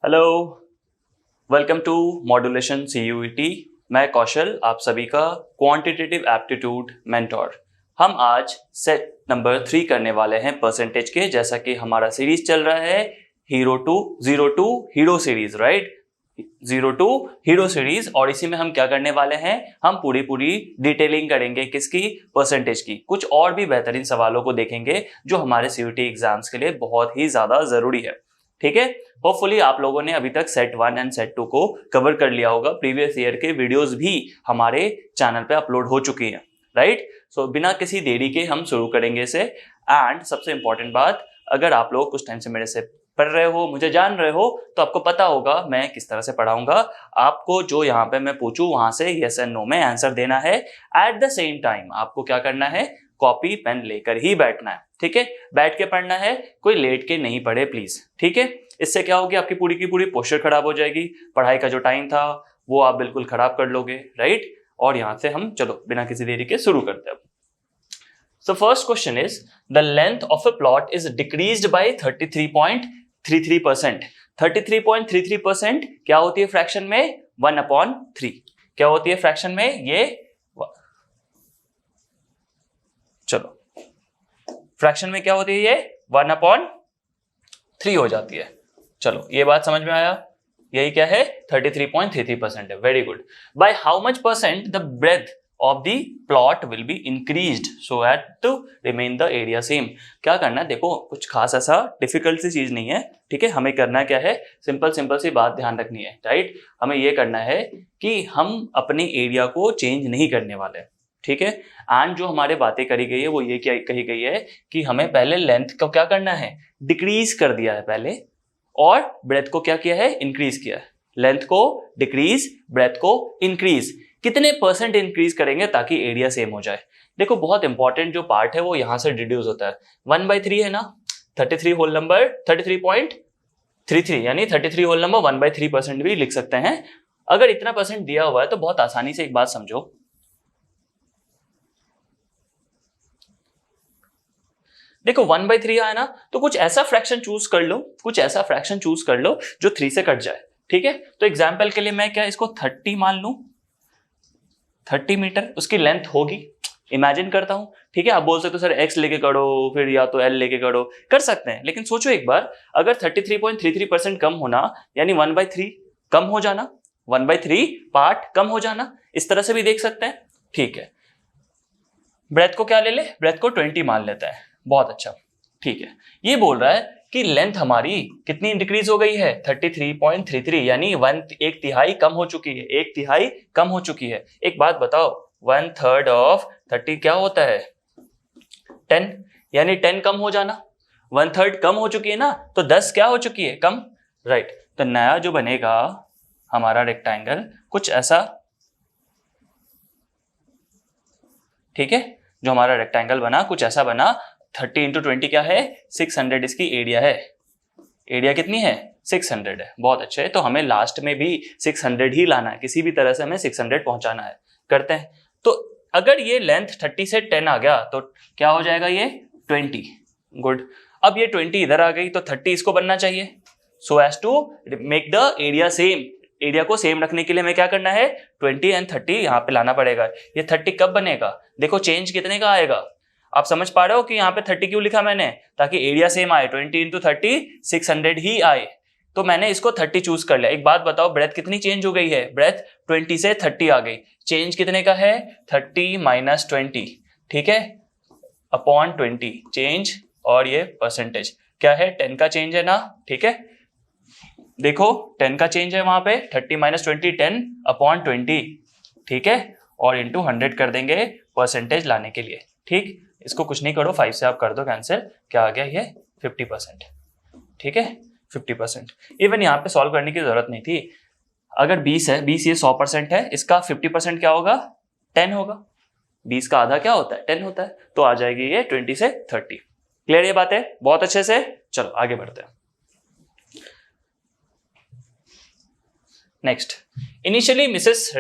Hello, welcome to modulation CUET। मैं कौशल, आप सभी का क्वांटिटेटिव एप्टीट्यूड मेंटोर। हम आज सेट नंबर 3 करने वाले हैं परसेंटेज के। जैसा कि हमारा सीरीज चल रहा है zero to hero series, right? Zero to hero series. और इसी में हम क्या करने वाले हैं, हम पूरी डिटेलिंग करेंगे किसकी, परसेंटेज की। कुछ और भी बेहतरीन सवालों को देखेंगे जो हमारे CUET एग्जाम्स के लिए बहुत ही ज्यादा जरूरी है। ठीक है, होपफुली आप लोगों ने अभी तक सेट 1 एंड सेट 2 को कवर कर लिया होगा। प्रीवियस ईयर के वीडियोस भी हमारे चैनल पे अपलोड हो चुकी हैं, राइट? सो बिना किसी देरी के हम शुरू करेंगे इसे। एंड सबसे इंपॉर्टेंट बात, अगर आप लोग कुछ टाइम से मेरे से पढ़ रहे हो, मुझे जान रहे हो, तो आपको पता होगा मैं किस तरह से पढ़ाऊंगा। आपको जो यहाँ पे मैं पूछूं वहां से यस एंड नो में आंसर देना है। एट द सेम टाइम आपको क्या करना है, कॉपी पेन लेकर ही बैठना है। ठीक है, बैठ के पढ़ना है, कोई लेट के नहीं पढ़े प्लीज। ठीक है, इससे क्या होगी, आपकी पूरी की पूरी पोस्चर खराब हो जाएगी। पढ़ाई का जो टाइम था वो आप बिल्कुल खराब कर लोगे, राइट? और यहां से हम चलो बिना किसी देरी के शुरू करते हैं। So first question is, the length of a plot is decreased by 33.33%. 33.33% क्या होती है फ्रैक्शन में? 1/3। क्या होती है फ्रैक्शन में? ये चलो फ्रैक्शन में क्या होती है, ये 1/3 हो जाती है। चलो ये बात समझ में आया। यही क्या है, 33.33% है। Very good. By how much percent the breadth of the plot will be increased so as to remain the area same। क्या करना है, देखो कुछ खास ऐसा डिफिकल्ट सी चीज नहीं है। ठीक है, हमें करना क्या है, सिंपल सी बात ध्यान रखनी है, राइट? हमें ये करना है कि हम अपने एरिया को चेंज नहीं करने वाले। ठीक है, एंड जो हमारे बातें करी गई है वो ये क्या कही गई है कि हमें पहले लेंथ को क्या करना है, डिक्रीज कर दिया है पहले, और ब्रेथ को क्या किया है, इंक्रीज किया है। लेंथ को डिक्रीज, ब्रेथ को इंक्रीज। कितने परसेंट इंक्रीज करेंगे ताकि एरिया सेम हो जाए? देखो बहुत इंपॉर्टेंट जो पार्ट है वो यहां से डिड्यूस होता है। 1/3 है ना, 33 होल नंबर 33.33 यानी 33 होल नंबर 1/3% भी लिख सकते हैं। अगर इतना परसेंट दिया हुआ है तो बहुत आसानी से एक बात समझो, देखो 1/3 आया ना, तो कुछ ऐसा फ्रैक्शन चूज कर लो, जो 3 से कट जाए। ठीक है, तो एग्जाम्पल के लिए मैं क्या इसको 30 मान लू, 30 मीटर उसकी लेंथ होगी, इमेजिन करता हूं। ठीक है, आप बोल सकते हो सर x लेके करो, फिर या तो l लेके करो, कर सकते हैं। लेकिन सोचो एक बार, अगर 33.33% कम होना यानी 1/3 कम हो जाना, 1/3 पार्ट कम हो जाना, इस तरह से भी देख सकते हैं। ठीक है, ब्रेथ को क्या ले ले, ब्रेथ को 20 मान लेता है। बहुत अच्छा। ठीक है, ये बोल रहा है कि लेंथ हमारी कितनी डिक्रीज हो गई है, 33.33 यानी 1/3 कम हो चुकी है, 1/3 कम हो चुकी है। एक बात बताओ, 1/3 ऑफ 30 क्या होता है, 10, यानी 10 कम हो जाना। 1/3 कम हो चुकी है ना, तो 10 क्या हो चुकी है, कम, राइट? तो नया जो बनेगा हमारा रेक्टेंगल कुछ ऐसा, ठीक है, जो हमारा रेक्टेंगल बना कुछ ऐसा बना। 30 × 20 क्या है, 600 इसकी एरिया है। एरिया कितनी है, 600 है। बहुत अच्छे, तो हमें लास्ट में भी 600 ही लाना है, किसी भी तरह से हमें 600 पहुंचाना है। करते हैं, तो अगर ये लेंथ 30 से 10 आ गया तो क्या हो जाएगा, ये 20। गुड। अब ये 20 इधर आ गई तो 30 इसको बनना चाहिए। So as to make the area same, area को सेम रखने के लिए हमें क्या करना है, 20 एंड 30 यहाँ पे लाना पड़ेगा। ये 30 कब बनेगा, देखो चेंज कितने का आएगा। आप समझ पा रहे हो कि यहाँ पे 30 क्यों लिखा मैंने, ताकि एरिया सेम आए। 20 × 30 600 ही आए, तो मैंने इसको 30 चूज कर लिया। एक बात बताओ, ब्रेथ कितनी चेंज हो गई है, ब्रेथ 20 से 30 आ गई। चेंज कितने का है, 30 - 20, ठीक है, अपॉन 20 चेंज, और ये परसेंटेज क्या है, 10 का चेंज है ना। ठीक है, देखो 10 का चेंज है वहां पे, 30 - 20 10/20, ठीक है, और इंटू 100 कर देंगे परसेंटेज लाने के लिए। ठीक, इसको कुछ नहीं करो, 5 से आप कर दो कैंसिल, क्या आ गया ये 50%। ठीक है, 50%। इवन यहाँ पे सॉल्व करने की जरूरत नहीं थी। अगर 20 है, 20 ये 100% है, इसका 50% क्या होगा, 10 होगा। 20 का आधा क्या होता है, 10 होता है, तो आ जाएगी ये 20 से 30। क्लियर ये बात है, बहुत अच्छे से। चलो आगे बढ़ते हैं। Next, initially miss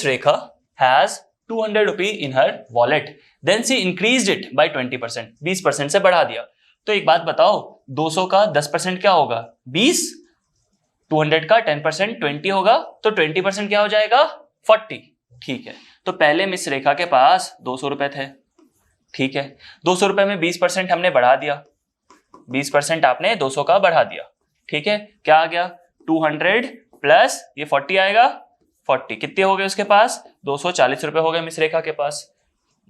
Rekha has 200 rupee in her wallet, then she increased it by 20%, 20% से बढ़ा दिया। तो एक बात बताओ, 200 का 10% क्या होगा, 20, 200 का 10% 20 होगा, तो 20% क्या हो जाएगा 40। ठीक है, तो पहले मिस रेखा के पास 200 रुपए थे। ठीक है, 200 रुपए में 20% हमने बढ़ा दिया, 20% आपने 200 का बढ़ा दिया। ठीक है, क्या आ गया 200 प्लस ये 40 आएगा, 40 कितने हो गए उसके पास 240 रुपए हो गए मिस रेखा के पास।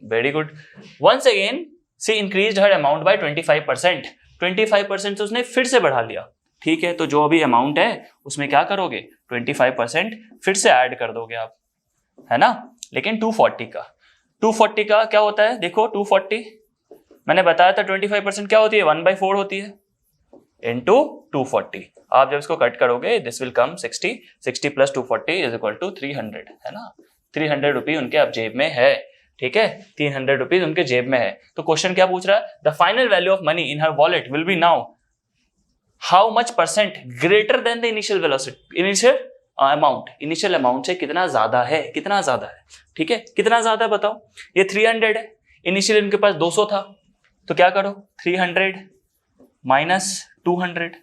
Very good. Once again C increased her amount by 25%, 25% उसने फिर से बढ़ा लिया। ठीक है, तो जो अभी अमाउंट है उसमें क्या करोगे 25% फिर से ऐड कर दोगे आप, है ना। लेकिन 240 का क्या होता है, देखो 240 मैंने बताया था 25% क्या होती है 1/4 होती है इंटू 240। आप जब इसको कट करोगे this will come 60 plus 240 is equal to 300, है ना। 300 रुपये उनके अब जेब में है। ठीक है, 300 रुपीज उनके जेब में है। तो क्वेश्चन क्या पूछ रहा है, the final value of money in her wallet will be now how much percent greater than the initial velocity, initial amount से कितना ज्यादा है, कितना ज्यादा है। ठीक है, कितना ज्यादा है बताओ, ये 300 है, इनिशियल इनके पास 200 था, तो क्या करो 300 माइनस 200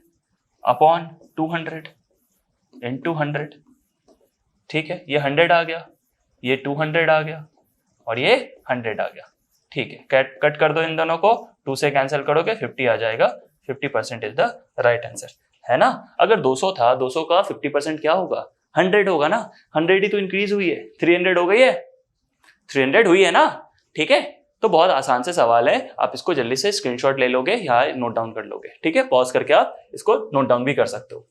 अपॉन 200 इंटू 100। ठीक है, ये 100 आ गया, ये 200 आ गया और ये 100 आ गया। ठीक है, कट कर दो इन दोनों को, 2 से कैंसिल करोगे 50 आ जाएगा, 50% इज द राइट आंसर, है ना। अगर 200 था, 200 का 50% क्या होगा 100 होगा ना, 100 ही तो इंक्रीज हुई है, 300 हो गई है, 300 हुई है ना। ठीक है, तो बहुत आसान से सवाल है, आप इसको जल्दी से स्क्रीनशॉट ले लोगे या नोट डाउन कर लोगे। ठीक है, पॉज करके आप इसको नोट डाउन भी कर सकते हो।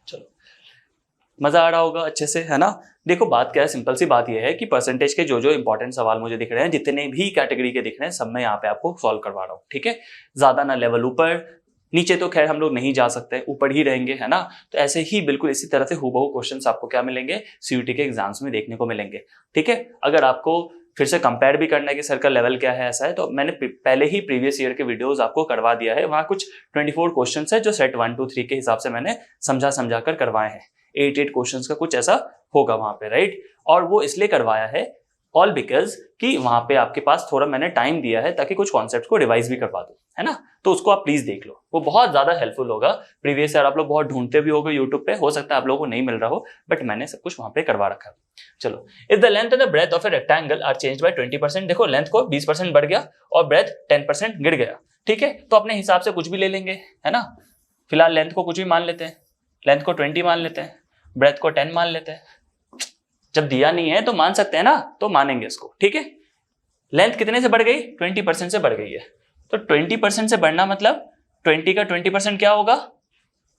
चलो, मजा आ रहा होगा अच्छे से, है ना। देखो बात क्या है, सिंपल सी बात यह है कि परसेंटेज के जो जो इंपॉर्टेंट सवाल मुझे दिख रहे हैं, जितने भी कैटेगरी के दिख रहे हैं, सब मैं यहाँ पे आपको सॉल्व करवा रहा हूँ। ठीक है, ज्यादा ना लेवल ऊपर नीचे तो खैर हम लोग नहीं जा सकते, ऊपर ही रहेंगे, है ना। तो ऐसे ही बिल्कुल इसी तरह से हूबहू क्वेश्चंस आपको क्या मिलेंगे सीयूटी के एग्जाम्स में देखने को मिलेंगे। ठीक है, अगर आपको फिर से कंपेयर भी करना है कि सर का लेवल क्या है, ऐसा है, तो मैंने पहले ही प्रीवियस ईयर के वीडियोस आपको करवा दिया है। वहाँ कुछ 24 क्वेश्चंस है जो सेट 1 2 3 के हिसाब से मैंने समझा कर करवाए हैं। 8 क्वेश्चंस का कुछ ऐसा होगा वहां पे, राइट। और वो इसलिए करवाया है ऑल बिकॉज कि वहां पे आपके पास थोड़ा मैंने टाइम दिया है ताकि कुछ कॉन्सेप्ट को रिवाइज भी करवा दूं, है ना। तो उसको आप प्लीज देख लो, वो बहुत ज्यादा हेल्पफुल होगा। प्रीवियस ईयर आप लोग बहुत ढूंढते भी होगे यूट्यूब पे, हो सकता है आप लोगों को नहीं मिल रहा हो, बट मैंने सब कुछ वहां पे करवा रखा है। चलो, if the length and the breadth of a rectangle are changed by 20%, देखो लेंथ को 20% बढ़ गया और ब्रेथ 10% गिर गया। ठीक है, तो अपने हिसाब से कुछ भी ले लेंगे, है ना। फिलहाल लेंथ को कुछ भी मान लेते हैं, लेंथ को 20 मान लेते हैं, ब्रेथ को 10 मान लेते हैं। जब दिया नहीं है तो मान सकते हैं ना, तो मानेंगे इसको। ठीक है, लेंथ कितने से बढ़ गई 20% से बढ़ गई है, तो 20% से बढ़ना मतलब 20 का 20% क्या होगा,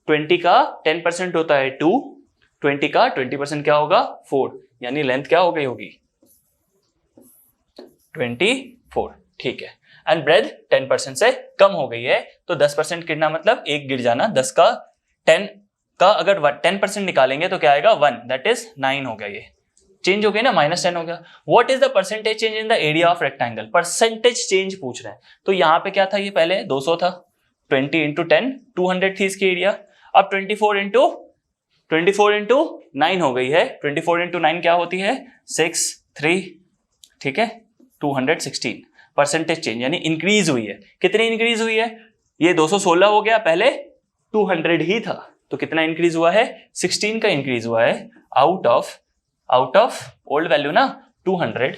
20 का 10% होता है 2, 20 का 20% क्या होगा 4, यानी लेंथ क्या हो गई होगी 24। ठीक है, एंड ब्रेथ 10% से कम हो गई है, तो 10% गिरना मतलब एक गिर जाना, 10 का 10 का अगर 10% निकालेंगे तो क्या आएगा 1, दैट इज 9 हो गया, ये चेंज हो गई ना, -10 हो गया। What is the percentage change in the area of rectangle, percentage change पूछ रहे हैं। तो यहाँ पे क्या था, ये पहले 200 था, 20 इंटू 10 200 थी इसकी एरिया, अब 24 इंटू 9 हो गई है। 24 इंटू 9 क्या होती है 6 3, ठीक है 216। परसेंटेज चेंज यानी इंक्रीज हुई है, कितनी इंक्रीज हुई है, ये 216 हो गया, पहले 200 ही था, तो कितना इंक्रीज हुआ है 16 का इंक्रीज हुआ है, आउट ऑफ ओल्ड वैल्यू ना 200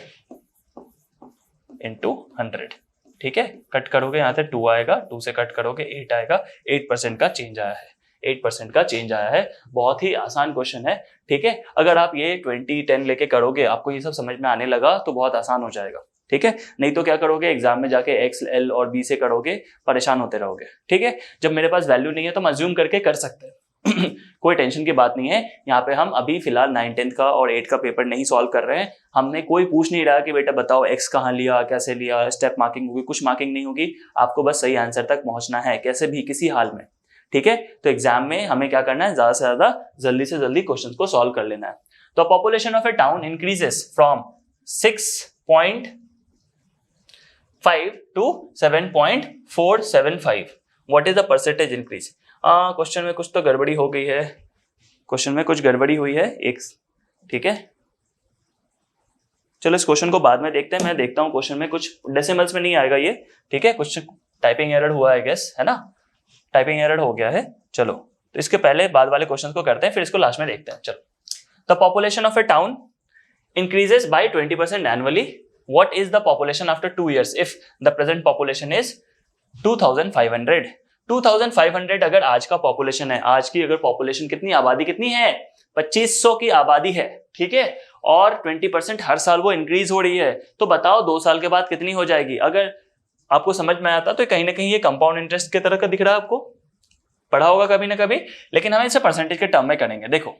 इंटू 100। ठीक है, कट करोगे यहां से 2 आएगा, 2 से कट करोगे 8 आएगा, 8% का चेंज आया है, 8% का चेंज आया है। बहुत ही आसान क्वेश्चन है। ठीक है, अगर आप ये 20 10 लेके करोगे, आपको ये सब समझ में आने लगा तो बहुत आसान हो जाएगा। ठीक है, नहीं तो क्या करोगे एग्जाम में जाके एक्स एल और बी से करोगे, परेशान होते रहोगे। ठीक है, जब मेरे पास वैल्यू नहीं है तो हम अज्यूम करके कर सकते हैं कोई टेंशन की बात नहीं है। यहाँ पे हम अभी फिलहाल 9 10 का और 8 का पेपर नहीं सॉल्व कर रहे हैं। हमने कोई पूछ नहीं रहा कि बेटा बताओ एक्स कहाँ लिया, कैसे लिया, स्टेप मार्किंग होगी, कुछ मार्किंग नहीं होगी, आपको बस सही आंसर तक पहुंचना है कैसे भी, किसी हाल में। ठीक है, तो एग्जाम में हमें क्या करना है, ज्यादा से ज्यादा जल्दी से जल्दी क्वेश्चन को सॉल्व कर लेना है। तो population of A town increases from 6.5 to 7.475, what is the percentage increase. Question में कुछ तो गड़बड़ी हो गई है, क्वेश्चन में कुछ गड़बड़ी हुई है एक। ठीक है, चलो इस क्वेश्चन को बाद में देखते हैं, मैं देखता हूं क्वेश्चन में कुछ डेसिमल्स में नहीं आएगा ये। ठीक है, कुछ टाइपिंग एरर हुआ है गेस, है ना, टाइपिंग एरर हो गया है। चलो तो इसके पहले बाद वाले क्वेश्चन को करते हैं, फिर इसको लास्ट में देखते हैं। चलो, the population of A town increases by 20% annually. What is the population after 2 years if the present population is 2500? 2500 अगर आज का पॉपुलेशन है, आज की अगर पॉपुलेशन कितनी, आबादी कितनी है, 2500 की आबादी है, ठीक है, और 20% हर साल वो इंक्रीज हो रही है, तो बताओ 2 साल के बाद कितनी हो जाएगी? अगर आपको समझ में आता तो कहीं ना कहीं ये कंपाउंड इंटरेस्ट की तरह का दिख रहा है, आपको पढ़ा होगा कभी ना कभी, लेकिन हम इसे परसेंटेज के टर्म में करेंगे। देखो,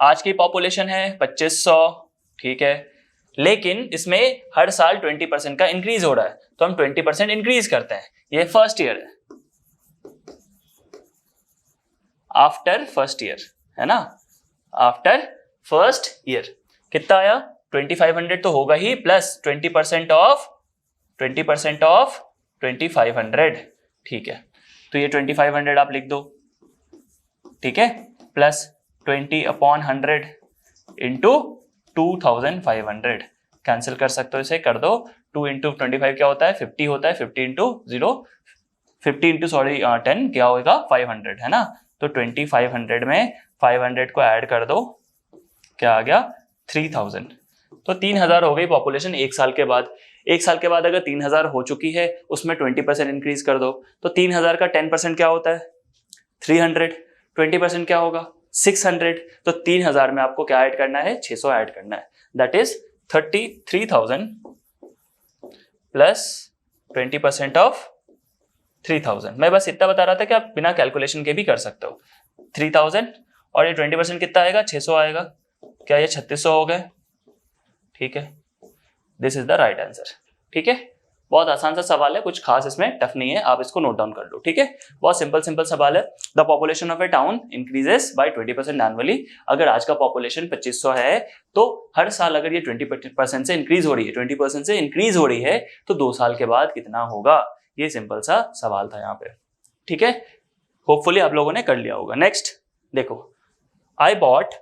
आज की पॉपुलेशन है 2500, ठीक है, लेकिन इसमें हर साल 20% का इंक्रीज हो रहा है, तो हम 20% इंक्रीज करते हैं। ये फर्स्ट ईयर है, आफ्टर फर्स्ट ईयर है ना, आफ्टर फर्स्ट ईयर कितना आया? 2500 तो होगा ही, प्लस 20% ऑफ 2500, ठीक है, तो ये 2500 आप लिख दो, ठीक है, प्लस 20/100 इंटू 2500, कैंसिल कर सकते हो, इसे कर दो। 2 इंटू 25 क्या होता है? 50 होता है, 50 इंटू 10 क्या होगा? 500 है ना, तो 2500 में 500 को ऐड कर दो, क्या आ गया? 3000। तो 3000 हो गई पॉपुलेशन 1 साल के बाद। 1 साल के बाद अगर 3000 हो चुकी है, उसमें 20% इंक्रीज कर दो, तो 3000 का 10% क्या होता है? 300। 20% क्या होगा? 600। तो 3000 में आपको क्या ऐड करना है? 600 ऐड करना है, दैट इज 33,000 प्लस 20% ऑफ 3000। मैं बस इतना बता रहा था कि आप बिना कैलकुलेशन के भी कर सकते हो। 3000 और ये 20% कितना आएगा? 600 आएगा। क्या ये 3600 हो गए? ठीक है, this is the right answer. ठीक है, बहुत आसान सा सवाल है, कुछ खास इसमें टफ नहीं है, आप इसको नोट डाउन कर लो। ठीक है, बहुत सिंपल सवाल है। The population of A town increases by 20% annually. अगर आज का पॉपुलेशन 2500 है, तो हर साल अगर ये 20% से इंक्रीज हो रही है, 20% से इंक्रीज हो रही है, तो 2 साल के बाद कितना होगा? ये सिंपल सा सवाल था यहाँ पे। ठीक है, होपफुली आप लोगों ने कर लिया होगा। नेक्स्ट देखो, I bought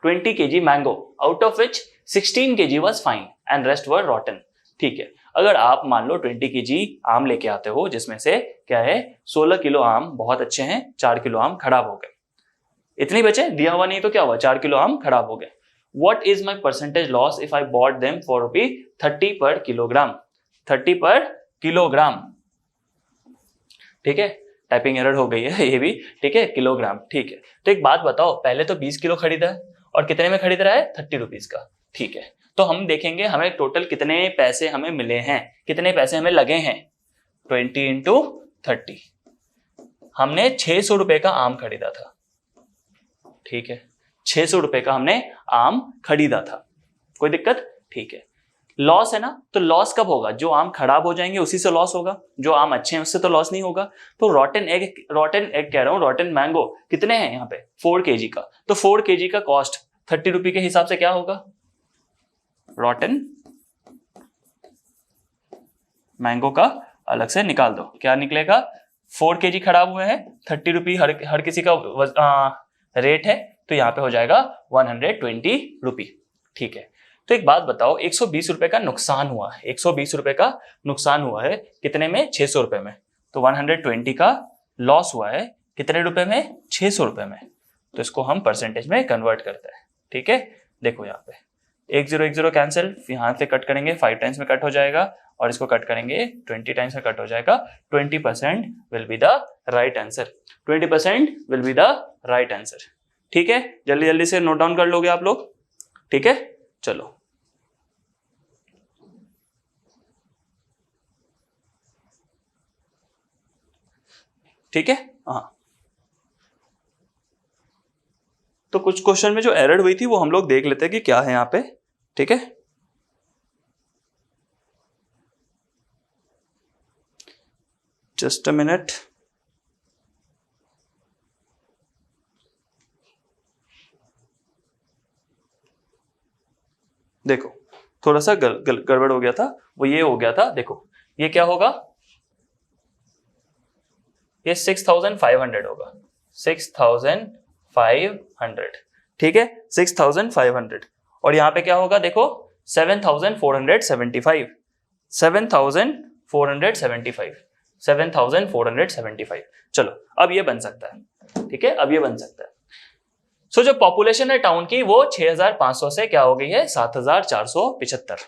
20 kg mango, out of which 16 kg was fine and rest were rotten। ठीक है, अगर आप मान लो 20 kg आम लेके आते हो, जिसमें से क्या है 16 किलो आम बहुत अच्छे हैं, 4 किलो आम खराब हो गए। इतने बचे, दिया हुआ नहीं तो क्या हुआ, 4 किलो आम खराब हो गए। What is my percentage loss if I bought them for ₹30 per kilogram? 30 पर किलोग्राम। ठीक है, टाइपिंग एरर हो गई है ये भी। ठीक है, किलोग्राम। ठीक है, तो एक बात बताओ, पहले तो 20 किलो खरीदा है और कितने में खरीद रहा है? 30 रुपीज का। ठीक है, तो हम देखेंगे हमें टोटल कितने पैसे हमें मिले हैं, कितने पैसे हमें लगे हैं। 20 इंटू 30, हमने 600 रुपए का आम खरीदा था। ठीक है, 600 रुपए का हमने आम खरीदा था, कोई दिक्कत? ठीक है, लॉस है ना, तो लॉस कब होगा? जो आम खराब हो जाएंगे उसी से लॉस होगा, जो आम अच्छे हैं उससे तो लॉस नहीं होगा। तो रॉटन एग कह रहा हूं, रॉटन मैंगो कितने हैं यहाँ पे? 4 kg का। तो 4 kg का कॉस्ट 30 रुपए के हिसाब से क्या होगा? रॉटन मैंगो का अलग से निकाल दो, क्या निकलेगा? 4 kg खराब हुए हैं, 30 रुपये हर किसी का रेट है, तो यहाँ पे हो जाएगा 120 रुपये। ठीक है, तो एक बात बताओ, 120 रुपए का नुकसान हुआ है, 120 रुपए का नुकसान हुआ है, कितने में? 600 रुपए में। तो 120 का लॉस हुआ है कितने रुपए में? 600 रुपए में। तो इसको हम परसेंटेज में कन्वर्ट करते हैं। ठीक है, देखो यहाँ पे 10 कैंसिल, यहाँ से कट करेंगे 5 टाइम्स में कट हो जाएगा, और इसको कट करेंगे 20 टाइम्स में कट हो जाएगा। 20% will be the right answer. 20% will be the right answer. ठीक है, जल्दी जल्दी से नोट डाउन कर लोगे आप लोग। ठीक है, चलो ठीक है। हाँ, तो कुछ क्वेश्चन में जो एरर हुई थी वो हम लोग देख लेते हैं कि क्या है यहाँ पे। ठीक है, जस्ट अ मिनट। देखो, थोड़ा सा गड़बड़ हो गया था, वो ये हो गया था। देखो, ये क्या होगा? ये 6500 होगा, 6500। ठीक है, 6500। और यहां पे क्या होगा? देखो 7475, 7475, 7475। चलो अब ये बन सकता है, ठीक है, अब ये बन सकता है। सो जो पॉपुलेशन है टाउन की वो 6500 से क्या हो गई है 7475,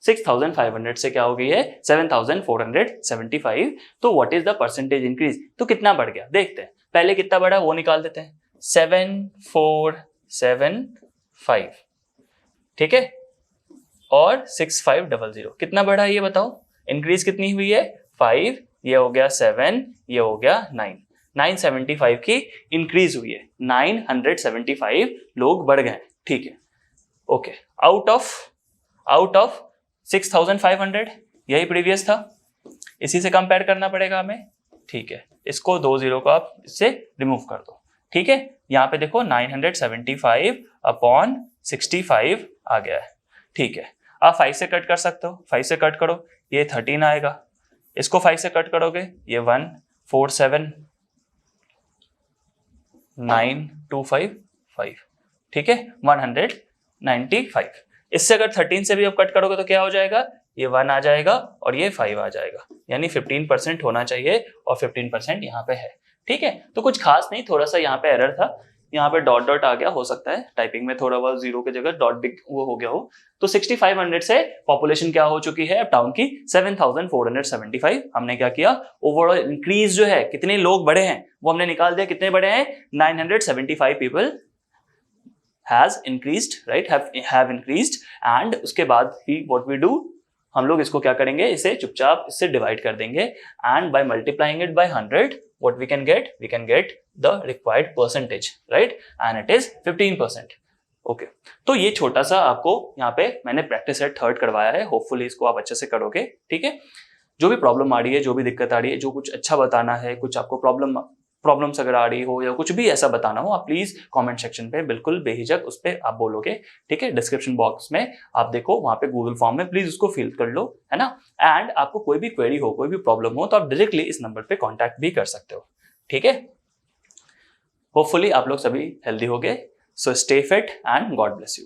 6500 से क्या हो गई है 7475। तो what is the percentage increase, तो कितना बढ़ गया देखते हैं, पहले कितना बढ़ा वो निकाल देते हैं, 7475, ठीक है, और 6500 कितना बढ़ा ये बताओ, इंक्रीज कितनी हुई है 5, ये हो गया 7, ये हो गया 9, 975 की इंक्रीज हुई है, 975 लोग बढ़ गए, ठीक है, ओके। आउट ऑफ 6500, यही प्रीवियस था, इसी से कंपेयर करना पड़ेगा हमें, ठीक है, इसको 2 0 को आप इससे रिमूव कर दो, ठीक है, यहाँ पे देखो 975 अपॉन 65 आ गया है, ठीक है, आप 5 से कट कर सकते हो, 5 से कट करो ये 13 आएगा, इसको 5 से कट करोगे ये 1479255, ठीक है, 195। इससे अगर 13 से भी आप कट करोगे तो क्या हो जाएगा, ये 1 आ जाएगा और ये 5 आ जाएगा, यानी 15% होना चाहिए और 15% यहाँ पे है, ठीक है। तो कुछ खास नहीं, थोड़ा सा यहाँ पे एरर था, यहाँ पे डॉट डॉट आ गया, हो सकता है टाइपिंग में थोड़ा बहुत 0 की जगह डॉट बिग वो हो गया हो। तो 6500 से पॉपुलेशन क्या हो चुकी है अब टाउन की 7475। हमने क्या किया, ओवरऑल इंक्रीज जो है, कितने लोग बढ़े हैं वो हमने निकाल दिया, कितने बढ़े हैं 975 people has increased, right, have increased, and उसके बाद ही व्हाट वी डू, हम लोग इसको क्या करेंगे, इसे चुपचाप इससे डिवाइड कर देंगे, and by multiplying it by 100 what we can get the required percentage, right, and it is 15%, okay। तो ये छोटा सा आपको यहाँ पे मैंने प्रैक्टिस सेट 3rd करवाया है, होपफुली इसको आप अच्छे से करोगे, ठीक है। जो भी प्रॉब्लम आ रही है, जो भी दिक्कत आ रही है, जो कुछ अच्छा बताना है, कुछ आपको प्रॉब्लम्स अगर आ रही हो या कुछ भी ऐसा बताना हो, आप प्लीज कमेंट सेक्शन पे बिल्कुल बेहिचक उस पर आप बोलोगे, ठीक है। डिस्क्रिप्शन बॉक्स में आप देखो, वहां पे गूगल फॉर्म में प्लीज उसको फिल कर लो, है ना। एंड आपको कोई भी क्वेरी हो, कोई भी प्रॉब्लम हो, तो आप डायरेक्टली इस नंबर पे कांटेक्ट भी कर सकते हो, ठीक है। होपफुली आप लोग सभी हेल्दी हो गए, so stay fit and God bless you.